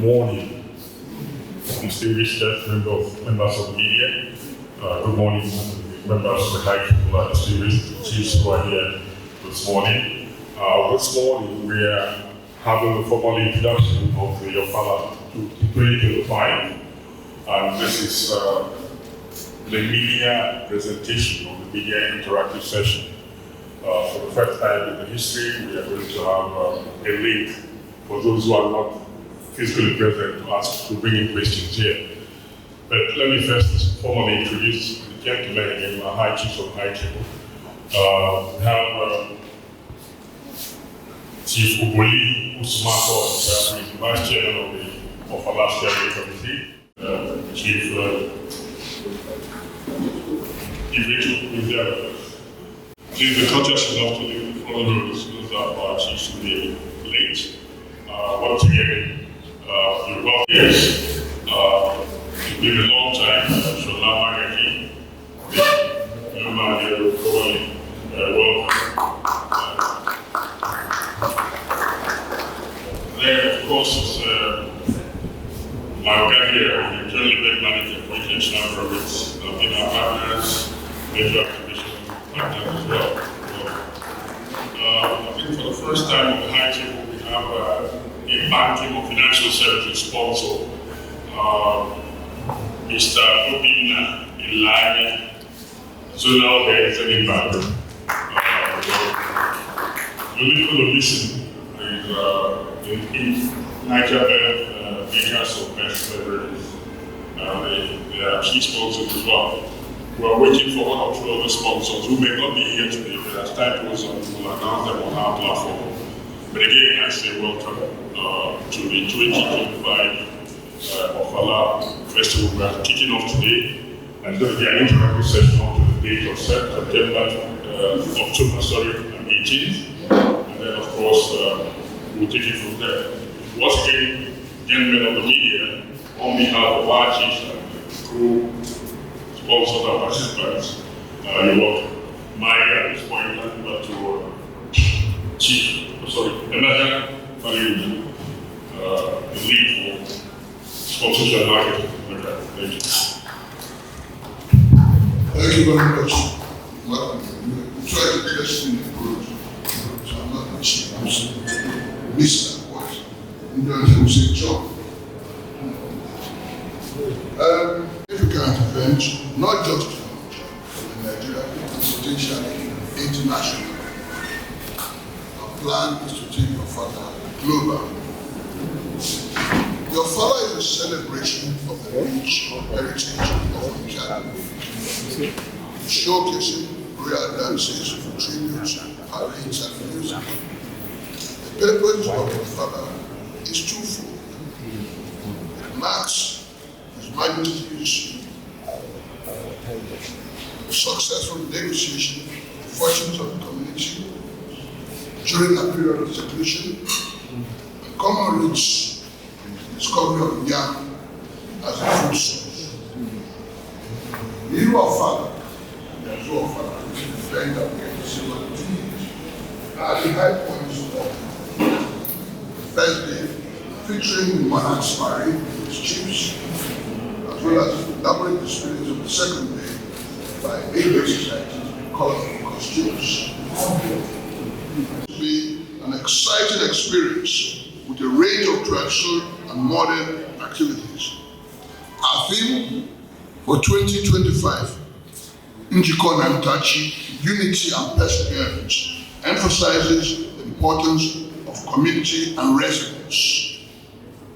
morning, distinguished members of the media. Good morning, members of the High Table and distinguished chiefs who are here this morning. This morning, we are having a formal introduction of the Ofala 2025, and this is the media presentation of the media interactive session. For the first time in the history, we are going to have a link for those who are not physically present to ask to bring in questions here. But let me first formally introduce the gentlemen again, our High Chiefs of High Table. We have Chief Uboli Usumako, who is the Vice Chairman of the Ofala Steering Committee. Chief Njiko is there. Please be courteous enough to leave the front row those our chiefs to be late. Once again, you're welcome. Yes, it's been a long time. Sholama Gaki, the human here, probably welcome. There, of course, is my guy here, the General Bank Manager for International Progress, in our partners, major activation partners as well. I think for the first time on the High Table, we have a banking or financial services sponsor, Mr. Obina Ilaya, Zonal Head Selling Bank. The little mission is in Nigeria, makers of best beverages. They are key sponsors as well. We are waiting for one or two other sponsors who may not be here today, but as time goes on, we will announce them on our platform. But again, I say welcome to the 2025 Ofala Festival. We are kicking off today, and it's going to be an interactive session up to the date of October 18th. And then, of course, we'll take it from there. Once again, gentlemen of the media, on behalf of our chiefs and crew, sponsors and participants, you're welcome. At this point, I'll hand over to Emeka Fariu, the lead for sponsorship and marketing. Thank you. Thank you very much. Well, we try to dress in the group, so I'm not the chief. I'm Mr. What? You don't have to say John. Significant event, not just in Nigeria, but potentially international. Our plan is to take Ofala global. The Ofala is a celebration of the rich heritage of Njiko, showcasing royal dances, tributes, parades, and music. The purpose of the Ofala is twofold. It marks His Majesty's successful negotiation of the fortunes of the community during a period of seclusion and commemorates the discovery of yam as a food source. The Iru Ofala, the Azu Ofala, which is the event that we get to see what it is, are the high points of the first day, featuring the monarch's parade with his chiefs, as well as elaborate displays of the second day by major societies in colorful costumes. It will be an exciting experience with a range of traditional and modern activities. Our theme for 2025, Njiko and Ntachi, Unity and Perseverance, emphasizes the importance of community and resilience.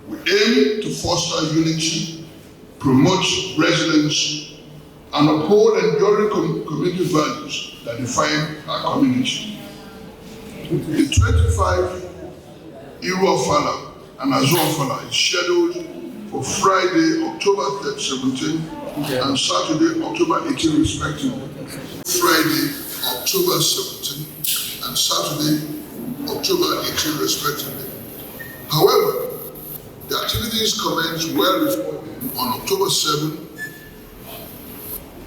We aim to foster unity, promote resilience, and uphold enduring community values that define our community. The 25 Iru Ofala and Azu Ofala is scheduled for Friday, October 17 and Saturday, October 18 respectively. Friday, October 17 and Saturday, October 18 respectively. However, the activities commence well before on October 7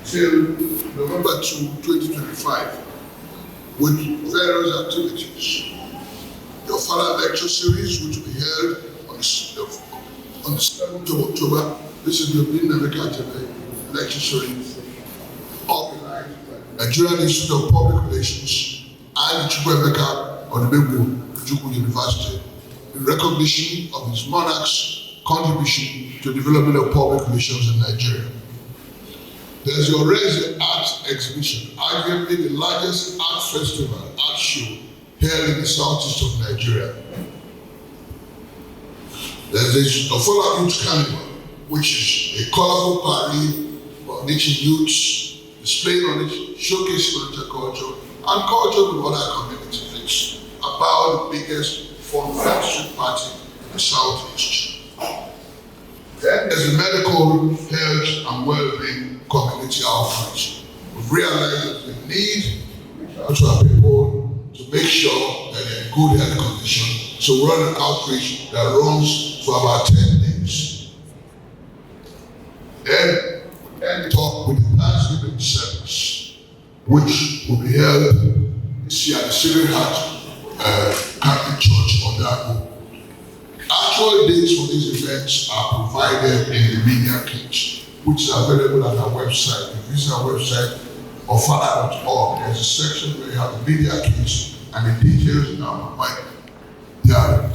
till November 2, 2025, with various activities. The Ofala lecture series, which will be held on on the 7th of October, this is the American election showing organized by Nigerian Institute of Public Relations and Njiko on the Njiko University in recognition of his monarch's contribution to the development of public relations in Nigeria. There's the Orezi Art Exhibition, arguably the largest art festival, art show held in the southeast of Nigeria. There's the Ofala Youth Carnival, which is a colorful parade for niche youths displaying on it, showcasing local culture and culture with other communities. It's about the biggest fun street party in the southeast. Then there's the medical, health and well-being community outreach. We've realized that we need to our people to make sure that they're in good health condition. So we run an outreach that runs for about 10 days. Then we end talk with the Thanksgiving service, which will be held this year at the Sacred Heart Catholic Church on that. Actual dates for these events are provided in the media kit, which is available at our website. If you visit our website, ofala.org, there's a section where you have the media kit and the details are right there.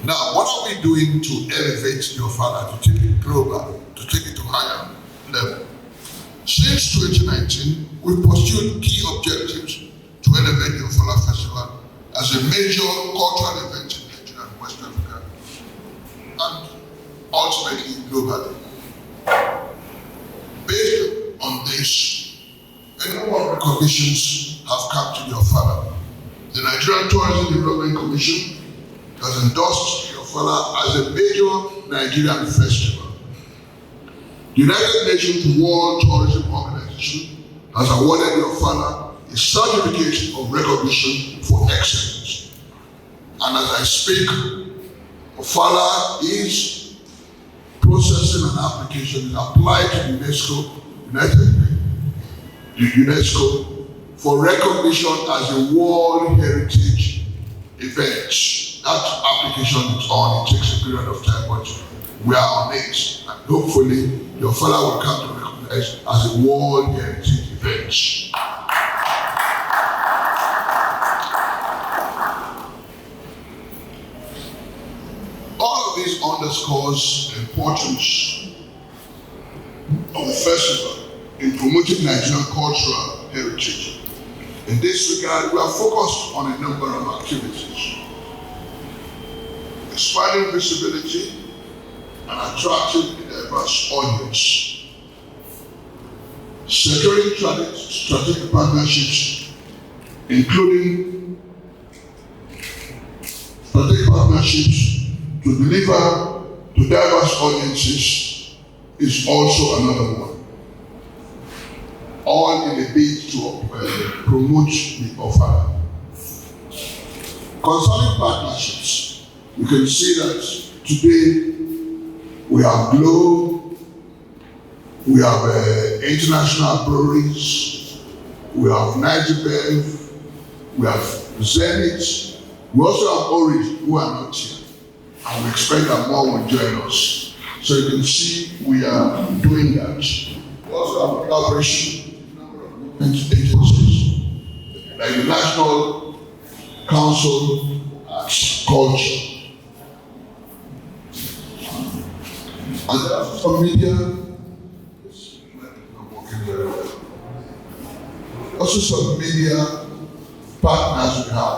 Now, what are we doing to elevate the Ofala, to take it global, to take it to higher level? Since 2019, we've pursued key objectives to elevate the Ofala Festival as a major cultural event in Nigeria and West Africa, and ultimately globally. Based on this, a number of recognitions have come to the Ofala. The Nigerian Tourism Development Commission has endorsed the Ofala as a major Nigerian festival. The United Nations World Tourism Organization has awarded the Ofala a certificate of recognition for excellence. And as I speak, Ofala is processing an application applied to UNESCO for recognition as a World Heritage event. That application is on, it takes a period of time, but we are on it. And hopefully, the Ofala will come to recognize as a World Heritage event. All of this underscores the importance of the festival in promoting Nigerian cultural heritage. In this regard, we are focused on a number of activities. Expanding visibility and attracting a diverse audience. Securing strategic partnerships, including strategic partnerships to deliver to diverse audiences, is also another one. All in a bid to promote the Ofala. Concerning partnerships, you can see that today we have Globe, we have international breweries, we have Nigebev, we have Zenith, we also have Orange, who are not here. And we expect that more will join us. So you can see we are doing that. We also have collaboration with a number of government agencies, like the National Council of Culture. And there are some media, also some media partners we have.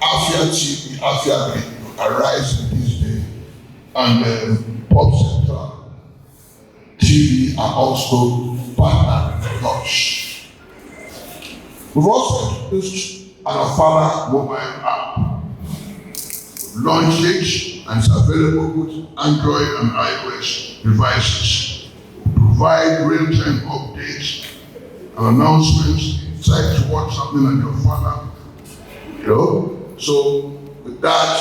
Afia TV, Afia Radio, Arise this day, and Pop Center TV are also partnering with us. We've also introduced an Ofala mobile app. We've launched it and it's available with Android and iOS devices. We provide real-time updates and announcements, insights to what's happening on your Ofala. So with that,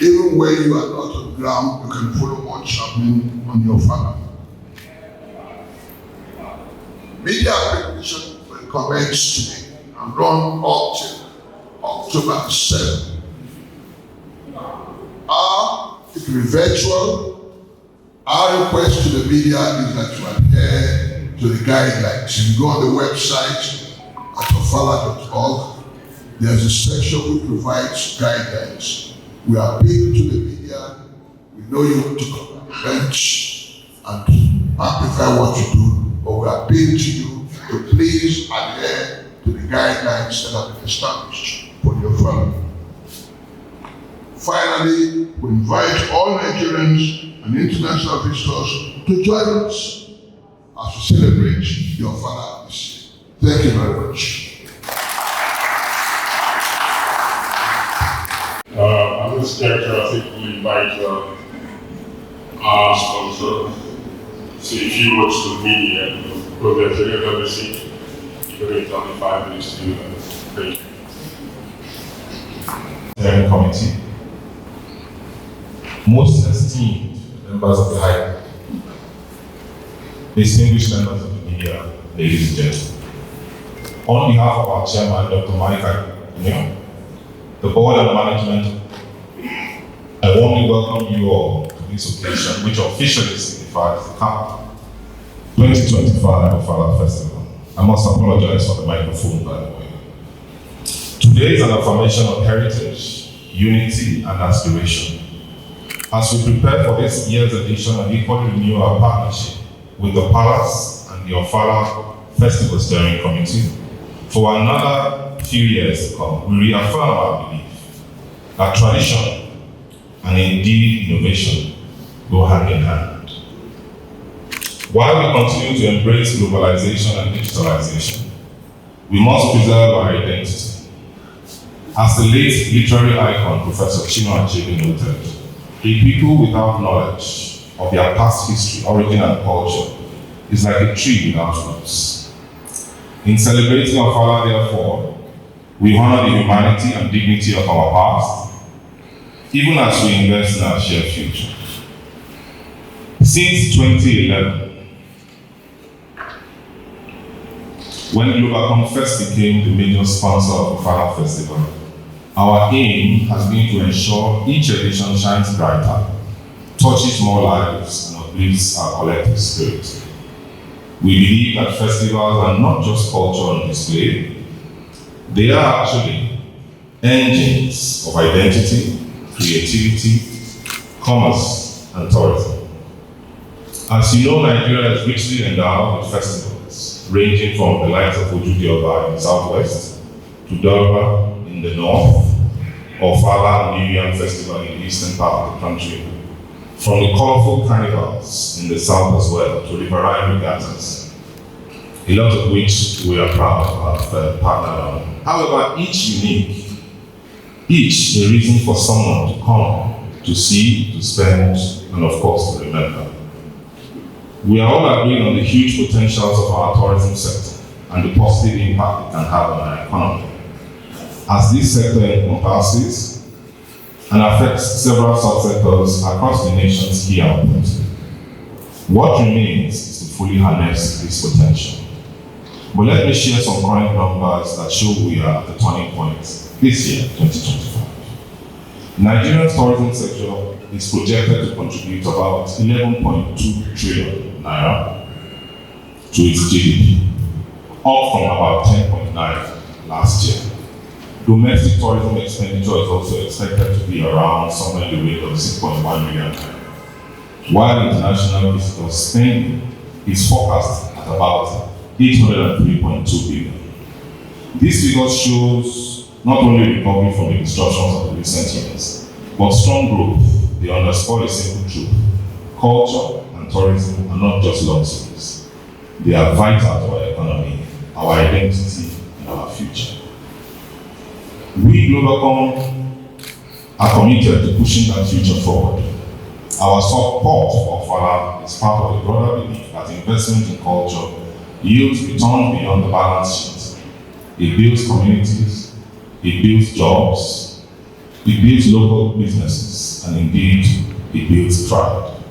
even when you are not on the ground, you can follow what's happening on your Ofala. Media recognition will commence today and run up till October 7. Our to be virtual. Our request to the media is that you adhere to the guidelines. If you go on the website at ofala.org, there's a section which provides guidelines. We appeal to the media. We know you want to bench and amplify what you do, but we appeal to you to please adhere to the guidelines that have been established for your family. Finally, we invite all Nigerians and international visitors to join us as we celebrate the Ofala this year. Thank you very much. On this character, I think we'll invite our sponsor to say a few words to the media, because they're very busy. You're going to tell me 5 minutes to do that. Thank you. Steering Committee, most esteemed members of the High Court, distinguished members of the media, ladies and gentlemen. On behalf of our chairman, Dr. Mike, the board and management, I warmly welcome you all to this occasion, which officially signifies the CAP 2025 Ofala Festival. I must apologize for the microphone, by the way. Today is an affirmation of heritage, unity, and aspiration. As we prepare for this year's edition and equally renew our partnership with the Palace and the Ofala Festival Steering Committee, for another few years to come, we reaffirm our belief that tradition and indeed innovation go hand in hand. While we continue to embrace globalization and digitalization, we must preserve our identity. As the late literary icon Professor Njiko noted, a people without knowledge of their past history, origin, and culture is like a tree without roots. In celebrating Ofala, therefore, we honor the humanity and dignity of our past, even as we invest in our shared future. Since 2011, when Globacom first became the major sponsor of the Ofala Festival, our aim has been to ensure each edition shines brighter, touches more lives, and uplifts our collective spirit. We believe that festivals are not just culture on display, they are actually engines of identity, creativity, commerce, and tourism. As you know, Nigeria is richly endowed with festivals, ranging from the likes of Ojukioba in the southwest, to Durban in the north, Ofala and New Yam Festival in the eastern part of the country, from the colorful carnivals in the south as well to riverine regattas, a lot of which we are proud to have partnered on. However, each unique, each a reason for someone to come, to see, to spend, and of course to remember. We are all agreeing on the huge potentials of our tourism sector and the positive impact it can have on our economy. As this sector encompasses and affects several subsectors across the nation's key outputs, what remains is to fully harness this potential. But let me share some current numbers that show we are at the turning point this year, 2025. Nigeria's tourism sector is projected to contribute about 11.2 trillion naira to its GDP, up from about 10.9 last year. Domestic tourism expenditure is also expected to be around somewhere in the range of 6.1 million naira, while international visitor spending is forecast at about 803.2 billion. This figure shows not only recovery from the disruptions of the recent years, but strong growth. They underscore a simple truth: culture and tourism are not just luxuries. They are vital to our economy, our identity, and our future. We, Globacom, are committed to pushing that future forward. Our support for Ofala is part of the broader belief that investment in culture yields returns beyond the balance sheet. It builds communities, it builds jobs, it builds local businesses, and indeed, it builds pride.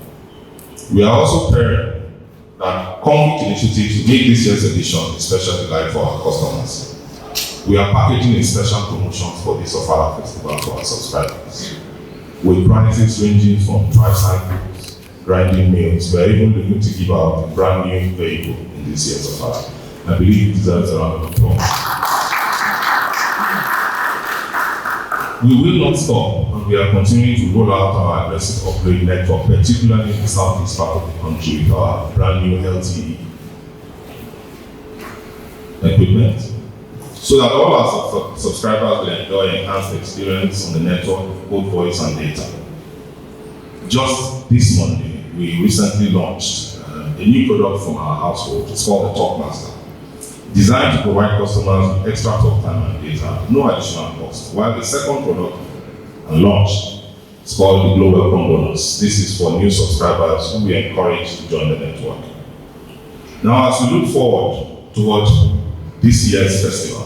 We are also preparing that concrete initiatives to make this year's edition a special delight for our customers. We are packaging a special promotion for this Ofala Festival for our subscribers. with prizes ranging from tricycles, grinding mills. We're even looking to give out a brand new vehicle in this year's Ofala. I believe it deserves a round of applause. We will not stop, and we are continuing to roll out our aggressive upgrade network, particularly in the southeast part of the country with our brand new LTE equipment, so that all our subscribers will enjoy enhanced experience on the network, both voice and data. Just this Monday, we recently launched a new product from our household. It's called the Talkmaster, designed to provide customers with extra talk time and data, no additional cost. While the second product launched is called the Globacom bonus. This is for new subscribers who we encourage to join the network. Now, as we look forward towards this year's festival,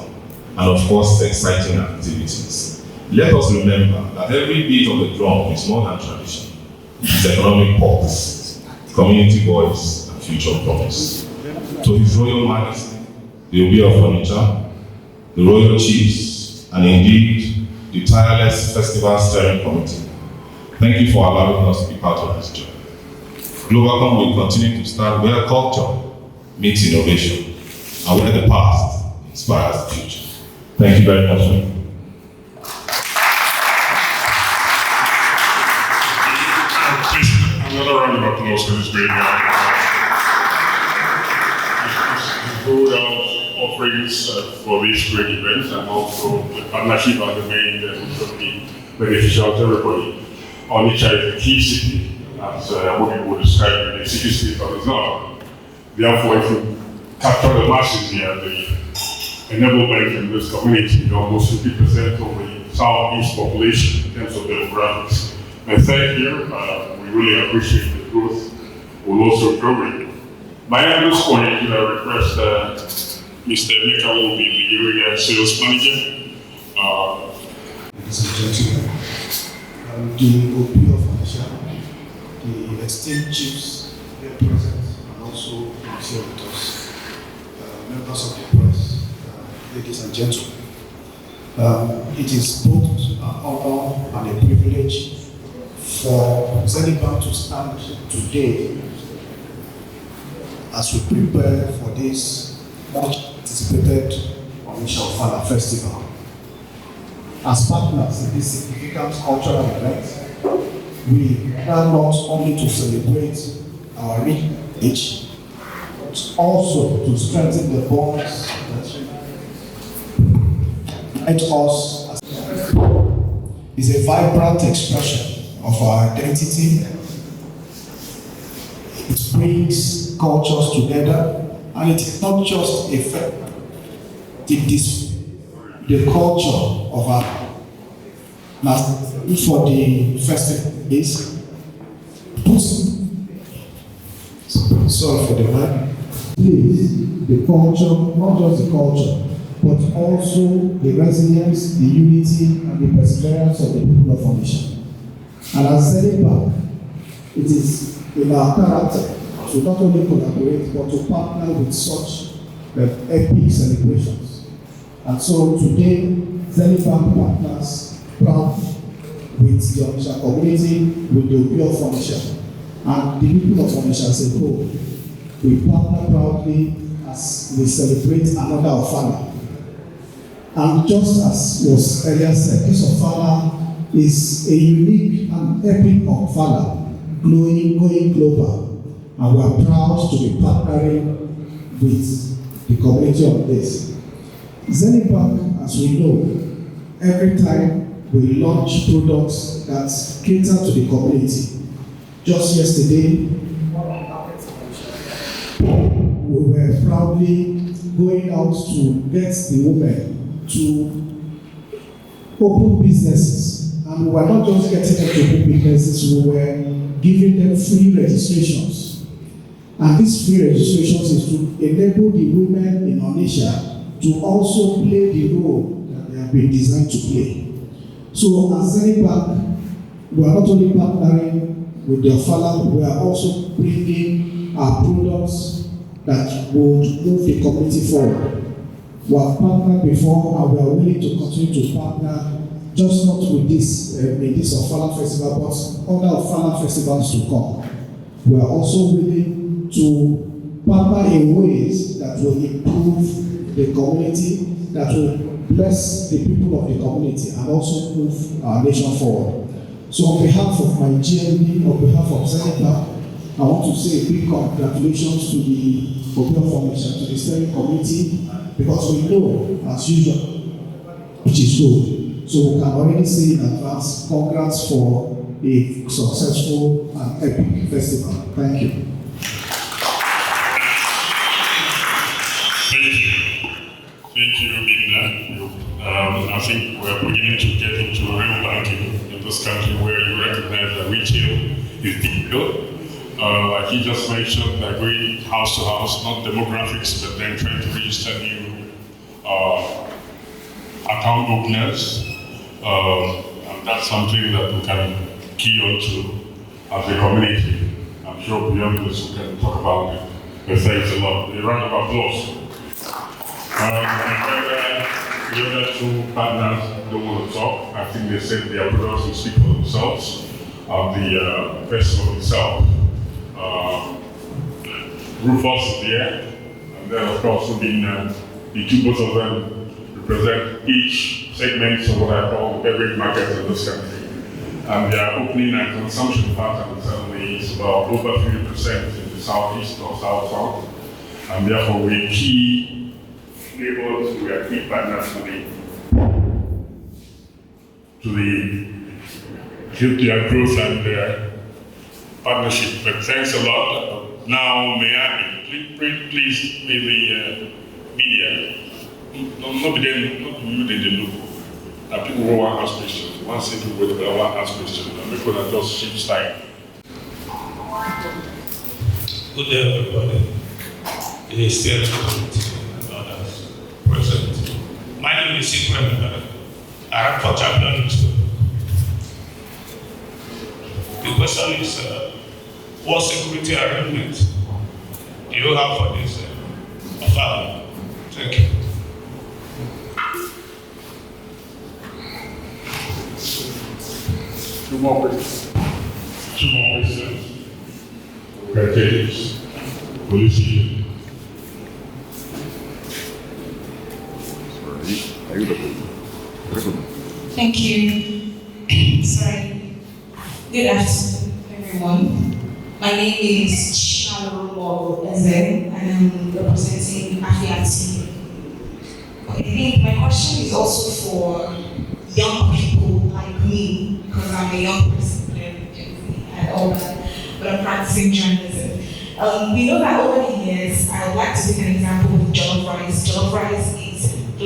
and of course, exciting activities, let us remember that every beat of the drum is more than tradition. It's economic pulse, community voice, and future promise. To His Royal Majesty, the Obi of Onitsha, the Royal Chiefs, and indeed, the tireless Festival Steering Committee, thank you for allowing us to be part of this journey. Globacom will continue to stand where culture meets innovation, and where the past inspires the future. Thank you very much. Another round of applause for this great guy. He's rolled out offerings for this great event, and also the partnership are the main which will be beneficial to everybody. Onitsha is a key city, as what people would describe in a city state of its own. Therefore, if you capture the masses here, the enablement in this community, almost 50% of the southeast population in terms of demographics. And thank you, we really appreciate the growth. We'll also grow it. My youngest point, I request Mr. Njiko will be the area sales manager. Ladies and gentlemen, the Obi of Onitsha, the esteemed chiefs here present, and also here with us, members of the press, ladies and gentlemen. It is both an honor and a privilege for Zenith Bank to stand today as we prepare for this much anticipated Onitsha Ofala Festival. As partners in this significant cultural event, we are not only to celebrate our heritage, but also to strengthen the bonds that unite us as is a vibrant expression of our identity. It brings cultures together, and it is not just a fact. It is the culture of our for the festival is sorry for the word. Please, the culture, not just the culture, but also the resilience, the unity, and the perseverance of the people of Onitsha. And as Zenith Bank, it is in our character to not only collaborate, but to partner with such epic celebrations. And so today, Zenith Bank partners proudly with the Onitsha community, with the Obi of Onitsha, and the people of Onitsha as a whole. We partner proudly as we celebrate another Ofala. And just as was earlier said, this Ofala is a unique and epic Ofala, going global. And we are proud to be partnering with the community on this. Zenith Bank, as we know, every time we launch products that cater to the community. Just yesterday, we were proudly going out to get the women to open businesses. And we were not just getting them to open businesses, we were giving them free registrations. And these free registrations is to enable the women in Onitsha to also play the role that they have been designed to play. So as Zenith Bank, we are not only partnering with the Ofala, we are also bringing our products that will move the community forward. We have partnered before, and we are willing to continue to partner just not with this, in this Ofala festival, but other Ofala festivals to come. We are also willing to partner in ways that will improve the community, that will bless the people of the community, and also move our nation forward. So on behalf of my GMB, on behalf of Senator, I want to say a big congratulations to the Ofala Formation, to the steering committee, because we know, as usual, which is good. So we can already say in advance, congrats for a successful and epic festival. Thank you. Thank you, Mina. I think we're beginning to get into real banking in this country where you recognize that retail is digital. Like you just mentioned, like going house to house, not demographics, but then trying to register new account openers. And that's something that we can key on to as a community. I'm sure beyond this we can talk about it. But thanks a lot. A round of applause. The other two partners don't want to talk. I think they said their products will speak for themselves of the festival itself. Rufus is here, and then of course the two, both of them represent each segment of what I call beverage markets in this country. And their opening and consumption pattern certainly is about over 50% in the southeast or south, and therefore we're key neighbors, we are key partners to their growth and partnership. But thanks a lot. Now, may I please may the media, not be in the loop. People who want to ask questions. One simple way that I want to ask questions. People that just shift style. Good day, everybody. The steering committee and others present. My name is Njiko. I am for Champion. The question is, what security arrangement do you have for this Ofala? Thank you. Two more questions. Okay, police. Thank you. Sorry. Good afternoon, everyone. My name is Shalom Ezen, and I'm representing Afiati. I think my question is also for young people like me, because I'm a young person and all that, but I'm practicing journalism. We know that over the years, I would like to take an example with jollof rice. Jollof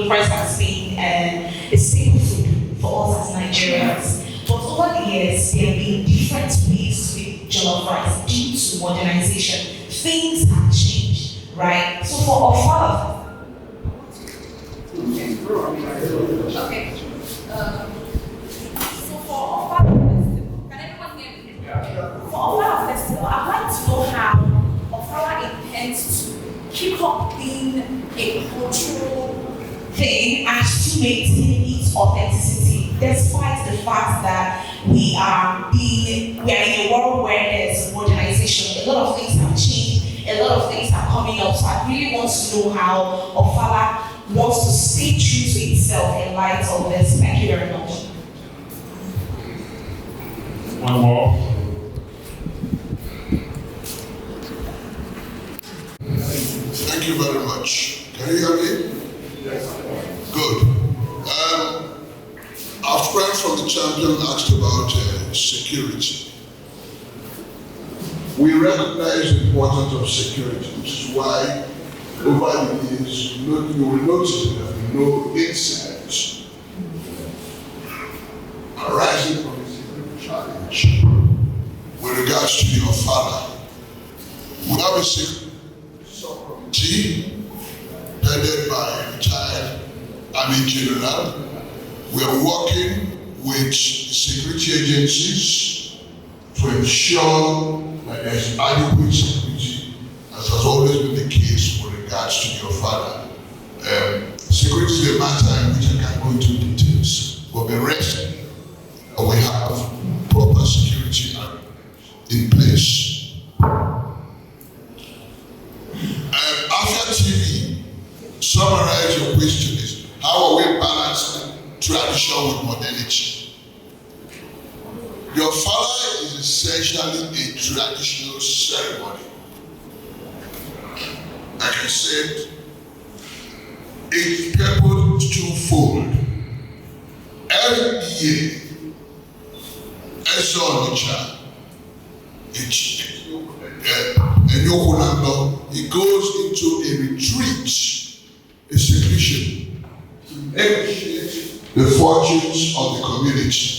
rice has been a staple food for us as Nigerians. But over the years, there have been different ways to make jollof rice due to modernization. Things have changed, right? So for Ofala, so for Ofala Festival, can everyone hear me? Yeah. For Ofala Festival, I'd like to know how Ofala intends to keep up being a cultural thing and to maintain its authenticity, despite the fact that we are in a world where there's modernization. A lot of things have changed, a lot of things are coming up. So I really want to know how Ofala wants to stay true to itself in light of this. Thank you very much. One more. Thank you very much. Can you hear me? Yes. Good. Our friend from the champion asked about security. We recognize the importance of security, which is why over the years you will notice that there have been no incidents arising from the security challenge with regards to the Ofala. We have a security subcommittee headed by retired Army General. We are working with security agencies to ensure that there is adequate security, as has always been the case with regards to your father. Security is a matter in which I can go into details, but for the rest, we have proper security in place. After TV, summarize your question is, how are we balancing tradition with modernity? The Ofala is essentially a traditional ceremony. Like I said, its purpose is twofold. Every year, it goes into a retreat, a seclusion, to negotiate the fortunes of the community.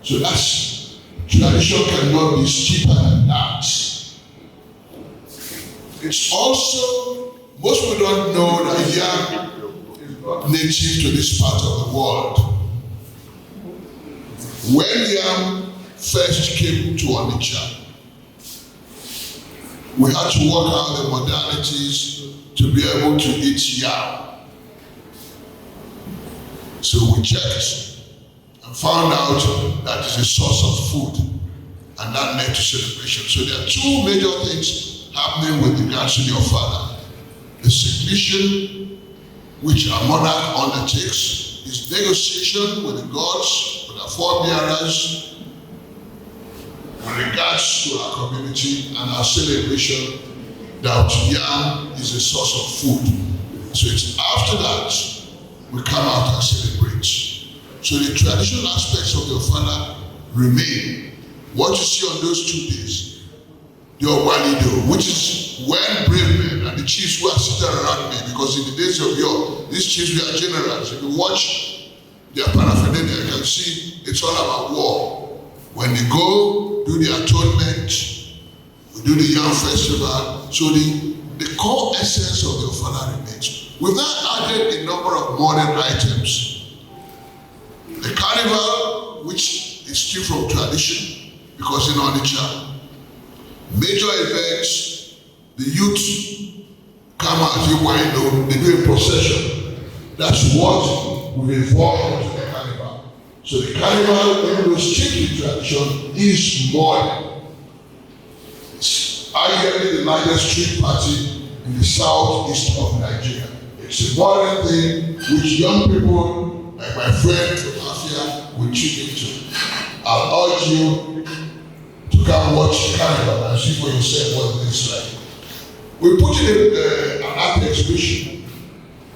So that's tradition cannot be cheaper than that. It's also, most people don't know that yam is not native to this part of the world. When yam first came to Onitsha, we had to work out the modalities to be able to eat yam. So we checked and found out that it's a source of food, and that led to celebration. So there are two major things happening with regards to the Ofala. The seclusion, which our monarch undertakes, is negotiation with the gods, with our forebearers, with regards to our community and our celebration that yam is a source of food. So it's after that we come out and celebrate. So the traditional aspects of the Ofala remain. What you see on those 2 days, the Owalido, which is when brave men and the chiefs who are sitting around me, because in the days of yore, these chiefs were generals. If you watch their paraphernalia, you can see it's all about war. When they go, do the atonement, we do the yam festival. So the core essence of the Ofala remains. We've now added a number of modern items. The carnival, which is still from tradition, because in Onitsha, major events, the youth come out, they do a procession. That's what we've evolved into the carnival. So the carnival, even though it's changing tradition, is modern. It's arguably the largest street party in the southeast of Nigeria. It's a modern thing which young people, like my friend from Afia, will tune into. I'll urge you to come watch the carnival and see for yourself what it is like. We put in an art exhibition,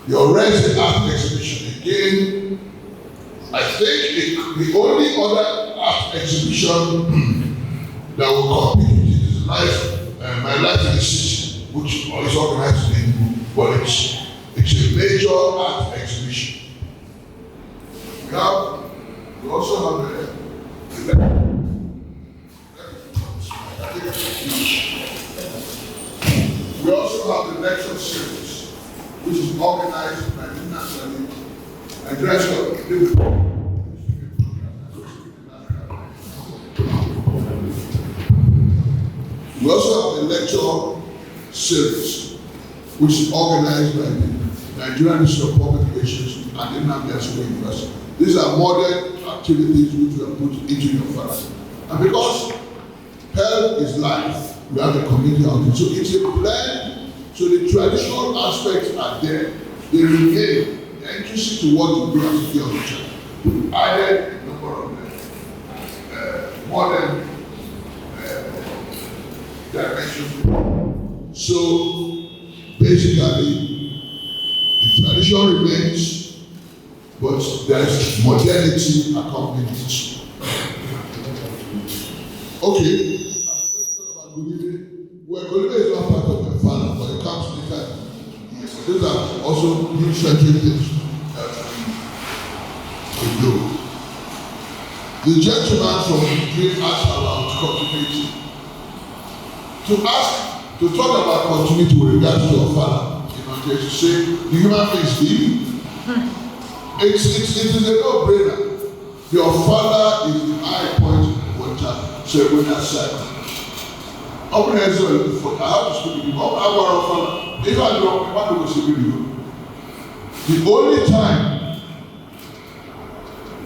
the Orense art exhibition. Again, I think the only other art exhibition that will compete is My Life in the City, which is organized in, but it's a major art exhibition. We also have we also have the lecture series, which is organized by internationally addressed. We also have the lecture series, which is organized by the Nigerian Institute of Public Relations and Nnamdi Azikiwe University. These are modern activities which we have put into the Ofala. And because health is life, we have a community outing. So it's a blend. So the traditional aspects are there. They remain intrinsic to what we do as a field of church. We added a number of modern dimensions. So basically, the tradition remains, but there's modernity accompanying it. Okay. Well, Golibe is not part of my father, but it comes later. Those are also new century things that we do. The gentleman from the Dream asked about continuity. To talk about continuity with regards to Ofala, to say the human being is living. It is a no-brainer. The Ofala is the high point of water, so when I said. I have to speak with you. If I don't want to speak with you, the only time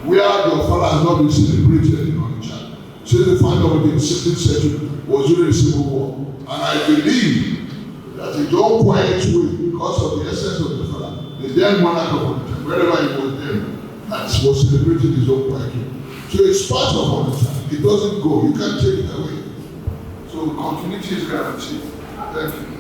where the Ofala has not been celebrated in Onitsha since the founding of the 16th century was during the Civil War. And I believe that in no quiet way, because of the essence of the Ofala, the then monarch of Onitsha, wherever he was then, was celebrated his own quiet way. So it's part of Onitsha. It doesn't go. You can't take it away. So continuity is guaranteed. Thank you.